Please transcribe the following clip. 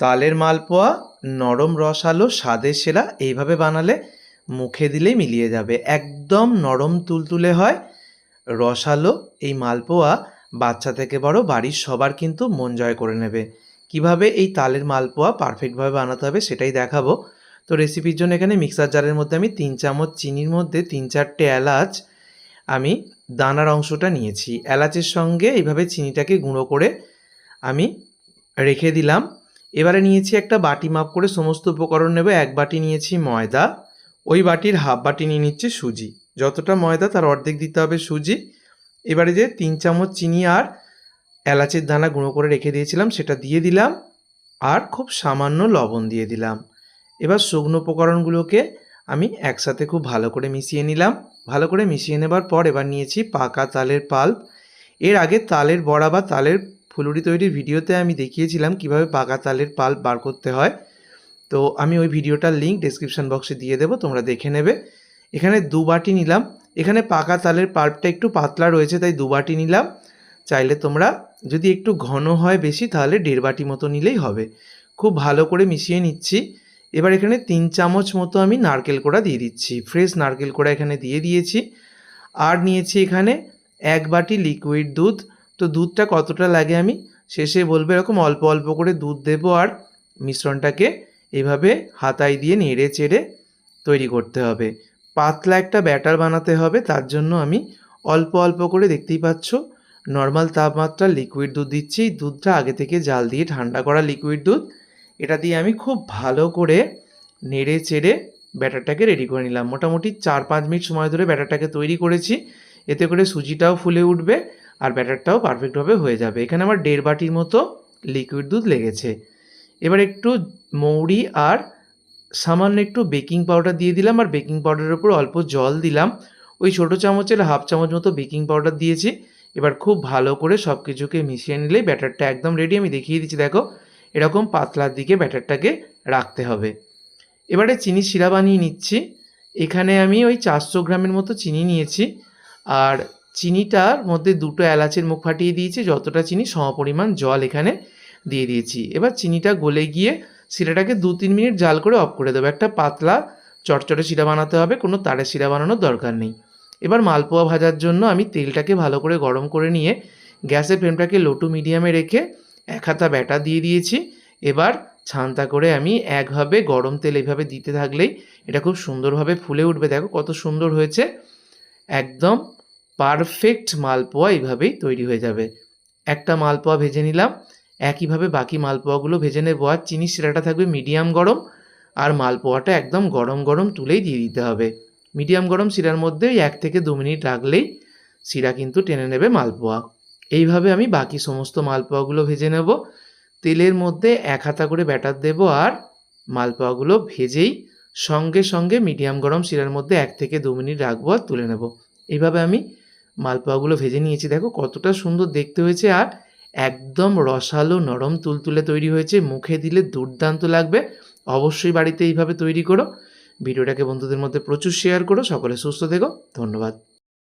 তালের মালপোয়া নরম রসালো স্বাদের সেরা। এইভাবে বানালে মুখে দিলেই মিলিয়ে যাবে। একদম নরম তুলতুলে হয়, রসালো এই মালপোয়া বাচ্চা থেকে বড় বাড়ির সবার কিন্তু মন জয় করে নেবে। কিভাবে এই তালের মালপোয়া পারফেক্টভাবে বানাতে হবে সেটাই দেখাবো। তো রেসিপির জন্য এখানে মিক্সার জারের মধ্যে আমি 3 চামচ চিনির মধ্যে 3-4টে এলাচ আমি দানার অংশটা নিয়েছি। এলাচের সঙ্গে এইভাবে চিনিটাকে গুঁড়ো করে আমি রেখে দিলাম। এবারে নিয়েছি একটা বাটি মাপ করে সমস্ত উপকরণ নেব। 1 বাটি নিয়েছি ময়দা, ওই বাটির হাফ বাটি নিয়ে নিচ্ছি সুজি। যতটা ময়দা তার অর্ধেক দিতে হবে সুজি। এবারে যে 3 চামচ চিনি আর এলাচের দানা গুঁড়ো করে রেখে দিয়েছিলাম সেটা দিয়ে দিলাম, আর খুব সামান্য লবণ দিয়ে দিলাম। এবার শুকনো উপকরণগুলোকে আমি একসাথে খুব ভালো করে মিশিয়ে নিলাম। ভালো করে মিশিয়ে নেবার পর এবার নিয়েছি পাকা তালের পাল্প। এর আগে তালের বড়া বা তালের ফুলুরি তৈরির ভিডিওতে আমি দেখিয়েছিলাম কিভাবে পাকা তালের পাল্প বার করতে হয়। তো আমি ওই ভিডিওটার লিঙ্ক ডেসক্রিপশন বক্সে দিয়ে দেবো, তোমরা দেখে নেবে। এখানে 2 বাটি নিলাম। এখানে পাকা তালের পাল্পটা একটু পাতলা রয়েছে তাই 2 বাটি নিলাম। চাইলে তোমরা যদি একটু ঘন হয় বেশি তাহলে 1.5 বাটি মতো নিলেই হবে। খুব ভালো করে মিশিয়ে নিচ্ছি। এবার এখানে 3 চামচ মতো আমি নারকেল কোড়া দিয়ে দিচ্ছি। ফ্রেশ নারকেল কোড়া এখানে দিয়ে দিয়েছি। আর নিয়েছি এখানে 1 বাটি লিকুইড দুধ। তো দুধটা কতটা লাগে আমি শেষে বলবো। এরকম অল্প অল্প করে দুধ দেবো আর মিশ্রণটাকে এভাবে হাতায় দিয়ে নেড়ে চেড়ে তৈরি করতে হবে। পাতলা একটা ব্যাটার বানাতে হবে, তার জন্য আমি অল্প অল্প করে, দেখতেই পাচ্ছ, নর্মাল তাপমাত্রার লিকুইড দুধ দিচ্ছি। দুধটা আগে থেকে জাল দিয়ে ঠান্ডা করা লিকুইড দুধ। এটা দিয়ে আমি খুব ভালো করে নেড়ে চেড়ে ব্যাটারটাকে রেডি করে নিলাম। মোটামুটি 4-5 মিনিট সময় ধরে ব্যাটারটাকে তৈরি করেছি। এতে করে সুজিটাও ফুলে উঠবে আর ব্যাটারটাও পারফেক্টভাবে হয়ে যাবে। এখানে আমার 1.5 বাটির মতো লিকুইড দুধ লেগেছে। এবার একটু মৌরি আর সামান্য একটু বেকিং পাউডার দিয়ে দিলাম, আর বেকিং পাউডারের উপর অল্প জল দিলাম। ওই ছোটো চামচের হাফ চামচ মতো বেকিং পাউডার দিয়েছি। এবার খুব ভালো করে সব কিছুকে মিশিয়ে নিলেই ব্যাটারটা একদম রেডি। আমি দেখিয়ে দিচ্ছি, দেখো এরকম পাতলার দিকে ব্যাটারটাকে রাখতে হবে। এবারে চিনি শিরা বানিয়ে নিচ্ছি। এখানে আমি ওই 400 গ্রামের মতো চিনি নিয়েছি, আর চিনিটার মধ্যে 2টো এলাচের মুখ ফাটিয়ে দিয়েছি। যতটা চিনি সমপরিমাণ জল এখানে দিয়ে দিয়েছি। এবার চিনিটা গলে গিয়ে শিরাটাকে 2-3 মিনিট জাল করে অফ করে দেবো। একটা পাতলা চটচটে শিরা বানাতে হবে, কোনো তারের শিরা বানানোর দরকার নেই। এবার মালপোয়া ভাজার জন্য আমি তেলটাকে ভালো করে গরম করে নিয়ে গ্যাসের ফ্লেমটাকে লো টু মিডিয়ামে রেখে 1 হাতা ব্যাটার দিয়ে দিয়েছি। এবার ছান্তা করে আমি একভাবে গরম তেল এইভাবে দিতে থাকলেই এটা খুব সুন্দরভাবে ফুলে উঠবে। দেখো কত সুন্দর হয়েছে, একদম পারফেক্ট মালপোয়া এইভাবেই তৈরি হয়ে যাবে। একটা মালপোয়া ভেজে নিলাম, একইভাবে বাকি মালপোয়াগুলো ভেজে নেবো। আর চিনির শিরাটা থাকবে মিডিয়াম গরম, আর মালপোয়াটা একদম গরম গরম তুলেই দিয়ে দিতে হবে। মিডিয়াম গরম শিরার মধ্যে 1 থেকে 2 মিনিট রাখলেই শিরা কিন্তু টেনে নেবে মালপোয়া। এইভাবে আমি বাকি সমস্ত মালপোয়াগুলো ভেজে নেব। তেলের মধ্যে 1 হাতা করে ব্যাটার দেবো, আর মালপোয়াগুলো ভেজেই সঙ্গে সঙ্গে মিডিয়াম গরম শিরার মধ্যে 1 থেকে 2 মিনিট রাখবো আর তুলে নেব। এইভাবে আমি মালপোয়াগুলো ভেজে নিয়েছি। দেখো কতটা সুন্দর দেখতে হয়েছে, আর একদম রসালো নরম তুলতুলে তৈরি হয়েছে। মুখে দিলে দুর্দান্ত লাগবে। অবশ্যই বাড়িতে এইভাবে তৈরি করো। ভিডিওটাকে বন্ধুদের মধ্যে প্রচুর শেয়ার করো। সকলে সুস্থ থেকো। ধন্যবাদ।